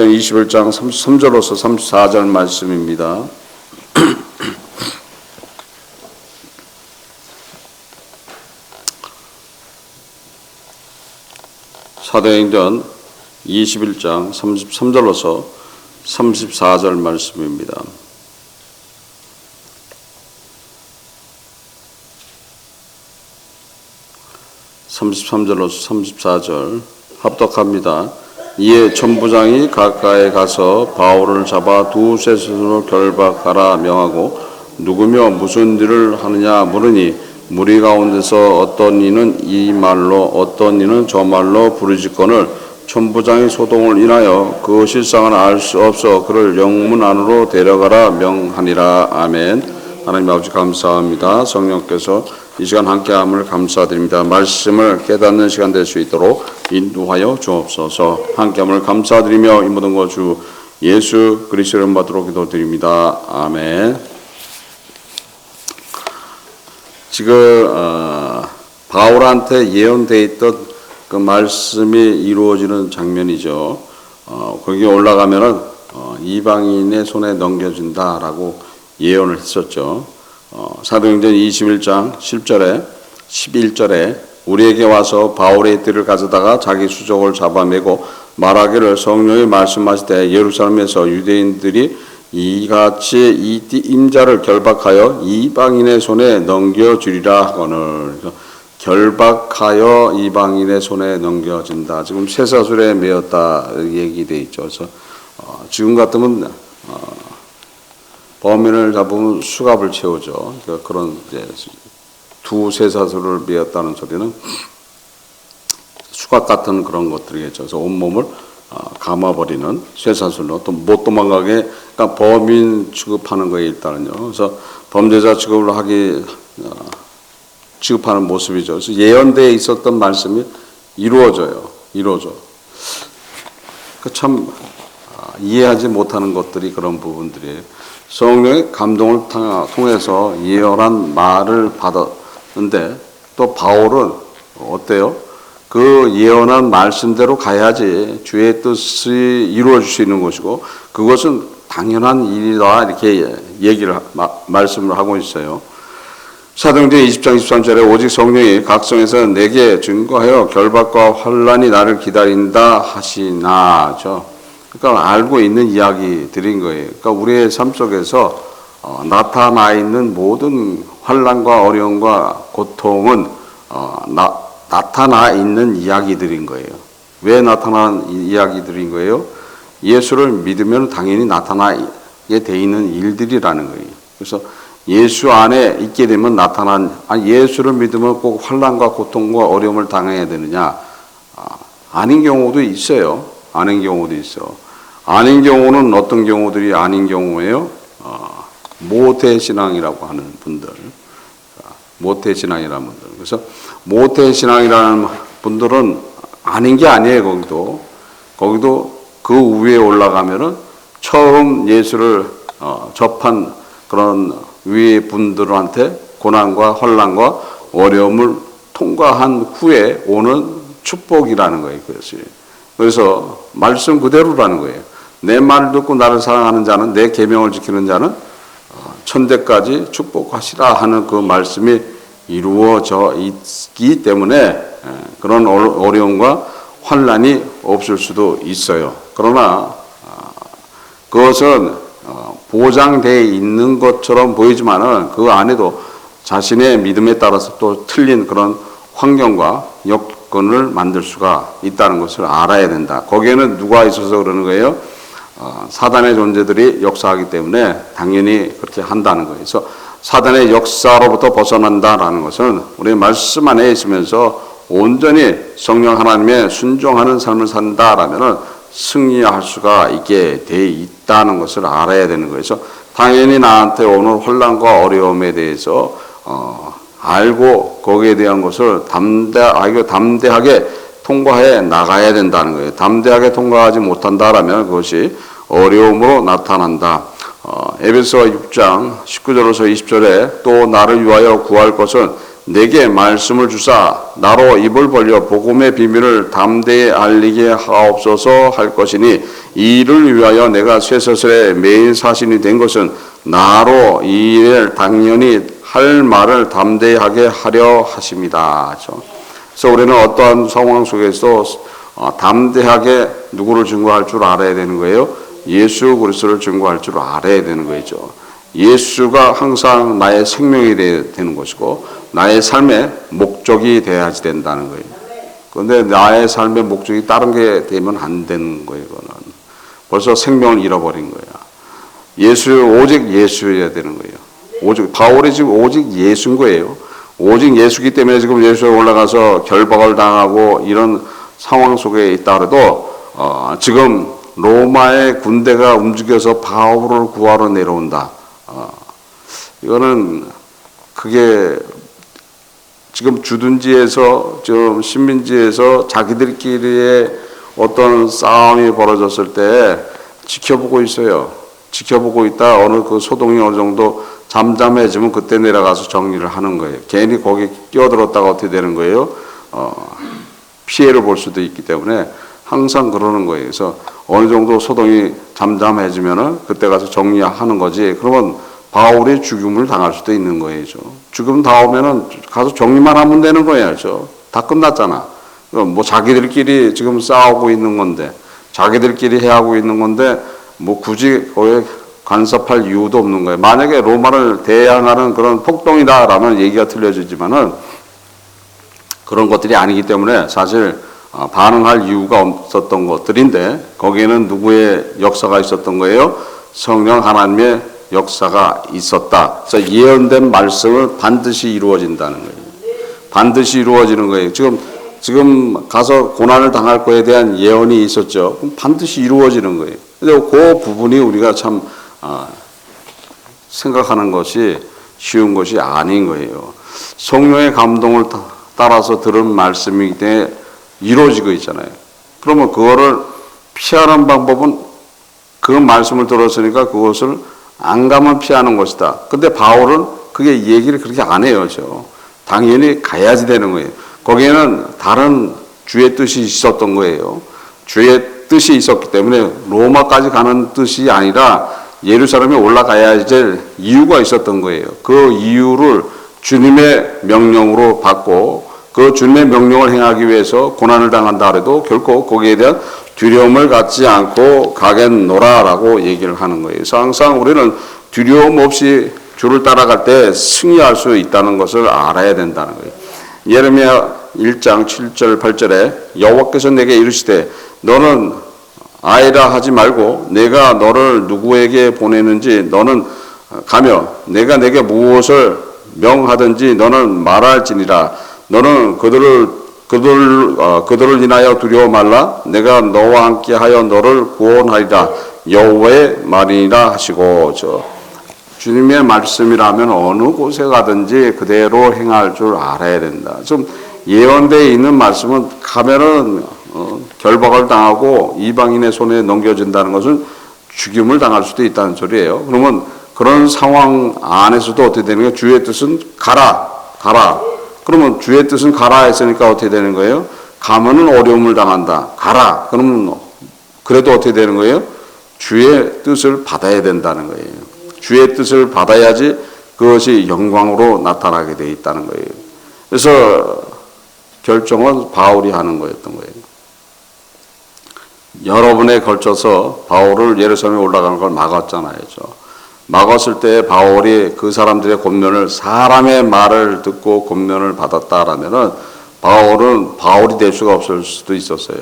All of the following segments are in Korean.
21장 33절로서 34절 말씀입니다. 사도행전 21장 33절로서 34절 말씀입니다. (33절로서) 34절 합독합니다. 이에 천부장이 가까이 가서 바울을 잡아 두세 손으로 결박하라 명하고 누구며 무슨 일을 하느냐 물으니 무리 가운데서 어떤 이는 이 말로 어떤 이는 저 말로 부르짖거늘 천부장이 소동을 인하여 그 실상은 알 수 없어 그를 영문 안으로 데려가라 명하니라. 아멘. 하나님 아버지 감사합니다. 성령께서 이 시간 함께함을 감사드립니다. 말씀을 깨닫는 시간 될 수 있도록 인도하여 주옵소서. 함께함을 감사드리며 이 모든 것 주 예수 그리스도를 받도록 기도드립니다. 아멘. 지금 바울한테 예언되어 있던 그 말씀이 이루어지는 장면이죠. 거기 올라가면은 이방인의 손에 넘겨준다라고 예언을 했었죠. 사도행전 21장 10절에 11절에 우리에게 와서 바울의 띠를 가져다가 자기 수족을 잡아매고 말하기를 성령이 말씀하실 때 예루살렘에서 유대인들이 이같이 이 띠 임자를 결박하여 이방인의 손에 넘겨주리라 하거늘. 결박하여 이방인의 손에 넘겨진다. 지금 쇠사슬에 매었다 얘기돼 있죠. 그래서 지금 같으면 범인을 잡으면 수갑을 채우죠. 그러니까 그런 이제 두 쇠사슬을 매었다는 소리는 수갑 같은 그런 것들이겠죠. 그래서 온몸을 감아버리는 쇠사슬로 또 못 도망가게, 그러니까 범인 취급하는 거에 일단은요. 그래서 범죄자 취급을 취급하는 모습이죠. 그래서 예언대에 있었던 말씀이 이루어져. 참 이해하지 못하는 것들이 그런 부분들이에요. 성령의 감동을 통해서 예언한 말을 받았는데 또 바울은 어때요? 그 예언한 말씀대로 가야지 주의 뜻이 이루어질 수 있는 것이고 그것은 당연한 일이다 이렇게 말씀을 하고 있어요. 사도행전 20장 23절에 오직 성령이 각성에서 내게 증거하여 결박과 환난이 나를 기다린다 하시나죠. 그러니까 알고 있는 이야기들인 거예요. 그러니까 우리의 삶 속에서 나타나 있는 모든 환난과 어려움과 고통은 나타나 있는 이야기들인 거예요. 왜 나타난 이야기들인 거예요? 예수를 믿으면 당연히 나타나게 돼 있는 일들이라는 거예요. 그래서 예수 안에 있게 되면 예수를 믿으면 꼭 환난과 고통과 어려움을 당해야 되느냐? 아닌 경우도 있어요. 아닌 경우는 어떤 경우들이 아닌 경우예요? 모태신앙이라고 하는 분들. 모태신앙이라는 분들. 그래서 모태신앙이라는 분들은 아닌 게 아니에요, 거기도 그 위에 올라가면은 처음 예수를 접한 그런 위에 분들한테 고난과 환난과 어려움을 통과한 후에 오는 축복이라는 거예요, 그것이. 그래서 말씀 그대로라는 거예요. 내 말을 듣고 나를 사랑하는 자는, 내 계명을 지키는 자는 천대까지 축복하시라 하는 그 말씀이 이루어져 있기 때문에 그런 어려움과 환난이 없을 수도 있어요. 그러나 그것은 보장되어 있는 것처럼 보이지만은 그 안에도 자신의 믿음에 따라서 또 틀린 그런 환경과 여건을 만들 수가 있다는 것을 알아야 된다. 거기에는 누가 있어서 그러는 거예요? 사단의 존재들이 역사하기 때문에 당연히 그렇게 한다는 거예요. 그래서 사단의 역사로부터 벗어난다라는 것은 우리 말씀 안에 있으면서 온전히 성령 하나님의 순종하는 삶을 산다라면은 승리할 수가 있게 돼 있다는 것을 알아야 되는 거예요. 그래서 당연히 나한테 오는 혼란과 어려움에 대해서 알고 거기에 대한 것을 담대하게 통과해 나가야 된다는 거예요. 담대하게 통과하지 못한다라면 그것이 어려움으로 나타난다. 에베소서 6장 19절에서 20절에 또 나를 위하여 구할 것은 내게 말씀을 주사 나로 입을 벌려 복음의 비밀을 담대히 알리게 하옵소서 할 것이니 이를 위하여 내가 쇠사슬에 매인 사신이 된 것은 나로 이 일을 당연히 할 말을 담대히 하게 하려 하십니다. 그래서 우리는 어떠한 상황 속에서 담대하게 누구를 증거할 줄 알아야 되는 거예요. 예수 그리스도를 증거할 줄 알아야 되는 거죠. 예수가 항상 나의 생명이 되는 것이고 나의 삶의 목적이 되어야지 된다는 거예요. 그런데 나의 삶의 목적이 다른 게 되면 안 되는 거예요. 이거는 벌써 생명을 잃어버린 거야. 오직 예수여야 되는 거예요. 오직 바울이 지금 오직 예수인 거예요. 오직 예수기 때문에 지금 예수에 올라가서 결박을 당하고 이런 상황 속에 있다 그래도 지금 로마의 군대가 움직여서 바울을 구하러 내려온다. 이거는 그게 지금 주둔지에서 지금 식민지에서 자기들끼리의 어떤 싸움이 벌어졌을 때 지켜보고 있어요. 지켜보고 있다 어느 그 소동이 어느 정도 잠잠해지면 그때 내려가서 정리를 하는 거예요. 괜히 거기 끼어들었다가 어떻게 되는 거예요? 피해를 볼 수도 있기 때문에 항상 그러는 거예요. 그래서 어느 정도 소동이 잠잠해지면은 그때 가서 정리하는 거지. 그러면 바울이 죽음을 당할 수도 있는 거예요. 죽음 당하면은 가서 정리만 하면 되는 거예요. 다 끝났잖아. 뭐 자기들끼리 지금 싸우고 있는 건데, 자기들끼리 해하고 있는 건데, 뭐 굳이 거기에 간섭할 이유도 없는 거예요. 만약에 로마를 대항하는 그런 폭동이다라면 얘기가 틀려지지만은 그런 것들이 아니기 때문에 사실 반응할 이유가 없었던 것들인데 거기에는 누구의 역사가 있었던 거예요? 성령 하나님의 역사가 있었다. 그래서 예언된 말씀을 반드시 이루어진다는 거예요. 반드시 이루어지는 거예요. 지금 가서 고난을 당할 거에 대한 예언이 있었죠. 그럼 반드시 이루어지는 거예요. 그래서 그 부분이 우리가 참 생각하는 것이 쉬운 것이 아닌 거예요. 성령의 감동을 따라서 들은 말씀이기 때문에 이루어지고 있잖아요. 그러면 그거를 피하는 방법은 그 말씀을 들었으니까 그것을 안 가면 피하는 것이다. 근데 바울은 그게 얘기를 그렇게 안 해요. 당연히 가야지 되는 거예요. 거기에는 다른 주의 뜻이 있었던 거예요. 주의 뜻이 있었기 때문에 로마까지 가는 뜻이 아니라 예루살렘에 올라가야 될 이유가 있었던 거예요. 그 이유를 주님의 명령으로 받고 그 주님의 명령을 행하기 위해서 고난을 당한다 해도 결코 거기에 대한 두려움을 갖지 않고 가겠노라라고 얘기를 하는 거예요. 그래서 항상 우리는 두려움 없이 주를 따라갈 때 승리할 수 있다는 것을 알아야 된다는 거예요. 예레미야 1장 7절 8절에 여호와께서 내게 이르시되 너는 아이라 하지 말고 내가 너를 누구에게 보내는지 너는 가며 내가 내게 무엇을 명하든지 너는 말할지니라. 너는 그들을 인하여 두려워 말라. 내가 너와 함께하여 너를 구원하리라. 여호와의 말이니라 하시고 주님의 말씀이라면 어느 곳에 가든지 그대로 행할 줄 알아야 된다. 좀 예언되어 있는 말씀은 가면은 결박을 당하고 이방인의 손에 넘겨진다는 것은 죽임을 당할 수도 있다는 소리예요. 그러면 그런 상황 안에서도 어떻게 되는 거예요? 주의 뜻은 가라. 그러면 주의 뜻은 가라 했으니까 어떻게 되는 거예요? 가면은 어려움을 당한다. 가라. 그러면 그래도 어떻게 되는 거예요? 주의 뜻을 받아야 된다는 거예요. 주의 뜻을 받아야지 그것이 영광으로 나타나게 돼 있다는 거예요. 그래서 결정은 바울이 하는 거였던 거예요. 여러 번에 걸쳐서 바울을 예루살렘에 올라가는 걸 막았잖아요. 막았을 때 바울이 그 사람들의 권면을 사람의 말을 듣고 권면을 받았다라면은 바울은 바울이 될 수가 없을 수도 있었어요.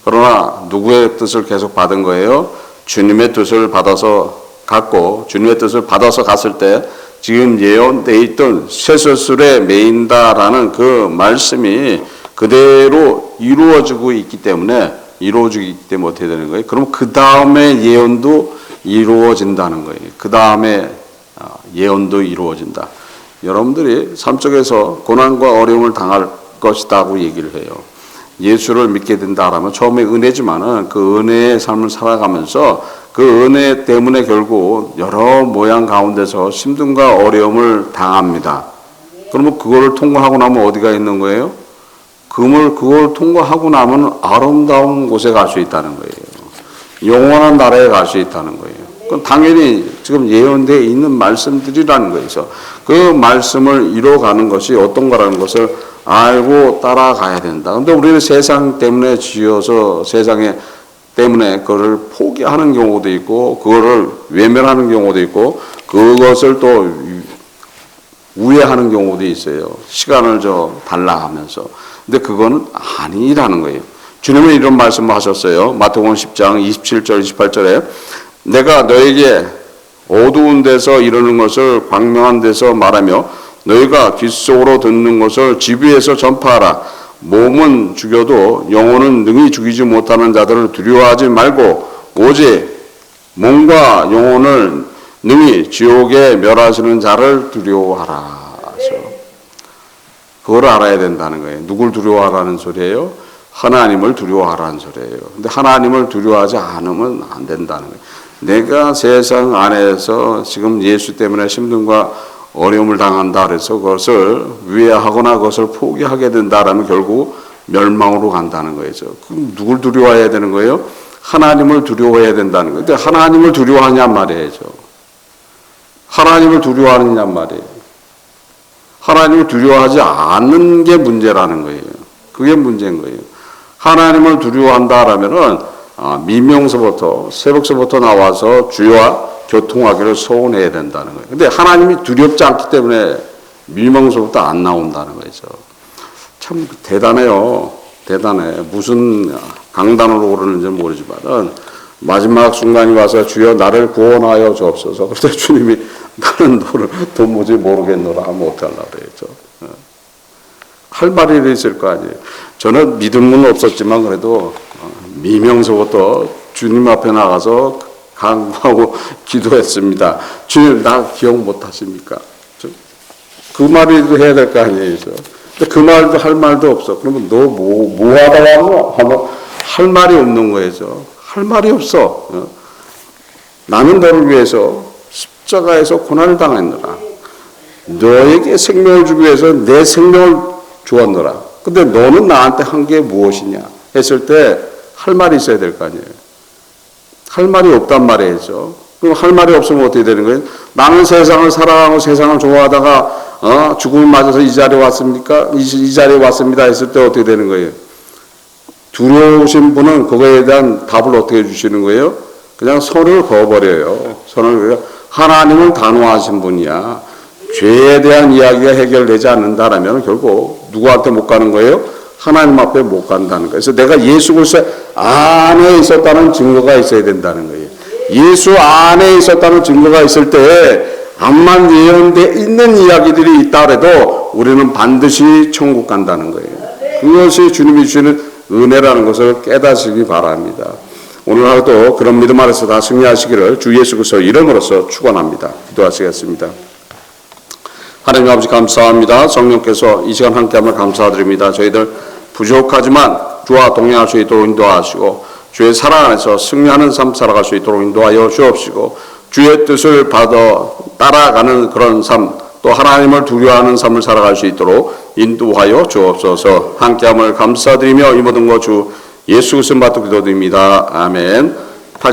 그러나 누구의 뜻을 계속 받은 거예요? 주님의 뜻을 받아서 갔고 주님의 뜻을 받아서 갔을 때 지금 예언되어 있던 쇠사슬에 매인다라는 그 말씀이 그대로 이루어지고 있기 때문에 어떻게 되는 거예요? 그럼 그 다음에 예언도 이루어진다는 거예요. 그 다음에 예언도 이루어진다. 여러분들이 삶 속에서 고난과 어려움을 당할 것이다고 얘기를 해요. 예수를 믿게 된다라면 처음에 은혜지만은 그 은혜의 삶을 살아가면서 그 은혜 때문에 결국 여러 모양 가운데서 힘듦과 어려움을 당합니다. 그러면 그거를 통과하고 나면 어디가 있는 거예요? 그걸 통과하고 나면 아름다운 곳에 갈 수 있다는 거예요. 영원한 나라에 갈 수 있다는 거예요. 그건 당연히 지금 예언되어 있는 말씀들이라는 거예요. 그 말씀을 이뤄가는 것이 어떤 거라는 것을 알고 따라가야 된다. 근데 우리는 세상 때문에 지어서 세상에 때문에 그거를 포기하는 경우도 있고 그거를 외면하는 경우도 있고 그것을 또 우회하는 경우도 있어요. 시간을 달라 하면서. 근데 그거는 아니라는 거예요. 주님은 이런 말씀을 하셨어요. 마태복음 10장 27절 28절에 내가 너에게 어두운 데서 이르는 것을 광명한 데서 말하며 너희가 귓속으로 듣는 것을 집 위에서 전파하라. 몸은 죽여도 영혼은 능히 죽이지 못하는 자들을 두려워하지 말고 오직 몸과 영혼을 능히 지옥에 멸하시는 자를 두려워하라. 그걸 알아야 된다는 거예요. 누굴 두려워하라는 소리예요? 하나님을 두려워하라는 소리예요. 근데 하나님을 두려워하지 않으면 안 된다는 거예요. 내가 세상 안에서 지금 예수 때문에 힘듦과 어려움을 당한다 그래서 그것을 위해하거나 그것을 포기하게 된다라면 결국 멸망으로 간다는 거예요. 그럼 누굴 두려워해야 되는 거예요? 하나님을 두려워해야 된다는 거예요. 근데 하나님을 두려워하냔 말이에요. 하나님을 두려워하느냐 말이에요. 하나님을 두려워하지 않는 게 문제라는 거예요. 그게 문제인 거예요. 하나님을 두려워한다라면은 미명서부터 새벽서부터 나와서 주와 교통하기를 소원해야 된다는 거예요. 근데 하나님이 두렵지 않기 때문에 미명서부터 안 나온다는 거죠. 참 대단해요. 대단해. 무슨 강단으로 오르는지 모르지만 마지막 순간이 와서 주여 나를 구원하여 주옵소서. 그때 주님이 나는 너를 도무지 모르겠노라 하면 어떡하려고 그랬죠. 할 말이 있을 거 아니에요. 저는 믿음은 없었지만 그래도 미명서부터 주님 앞에 나가서 간구하고 기도했습니다. 주님 나 기억 못 하십니까? 그 말이라도 해야 될 거 아니에요. 근데 그 말도 할 말도 없어. 그러면 너 뭐 하다가 하면 할 말이 없는 거예요. 할 말이 없어. 나는 너를 위해서 십자가에서 고난을 당했노라. 너에게 생명을 주기 위해서 내 생명을 주었노라. 근데 너는 나한테 한 게 무엇이냐 했을 때 할 말이 있어야 될 거 아니에요. 할 말이 없단 말이죠. 그럼 할 말이 없으면 어떻게 되는 거예요? 나는 세상을 사랑하고 세상을 좋아하다가 죽음을 맞아서 이 자리에 왔습니까? 이 자리에 왔습니다 했을 때 어떻게 되는 거예요? 두려우신 분은 그거에 대한 답을 어떻게 주시는 거예요? 그냥 선을 그어버려요. 선을 하나님을 단호하신 분이야. 죄에 대한 이야기가 해결되지 않는다라면 결국 누구한테 못 가는 거예요? 하나님 앞에 못 간다는 거예요. 그래서 내가 예수 그리스도 안에 있었다는 증거가 있어야 된다는 거예요. 예수 안에 있었다는 증거가 있을 때 암만 예언되어 있는 이야기들이 있다 해도 우리는 반드시 천국 간다는 거예요. 그것이 주님이 주시는 은혜라는 것을 깨닫시기 바랍니다. 오늘 하루도 그런 믿음 안에서 다 승리하시기를 주 예수 그리스도 이름으로써 축원합니다. 기도하시겠습니다. 하나님 아버지 감사합니다. 성령께서 이 시간 함께함을 감사드립니다. 저희들 부족하지만 주와 동행할 수 있도록 인도하시고 주의 사랑 안에서 승리하는 삶 살아갈 수 있도록 인도하여 주옵시고 주의 뜻을 받아 따라가는 그런 삶 또 하나님을 두려워하는 삶을 살아갈 수 있도록 인도하여 주옵소서. 함께함을 감사드리며 이 모든 것 주 예수 그리스도 받도 기도드립니다. 아멘.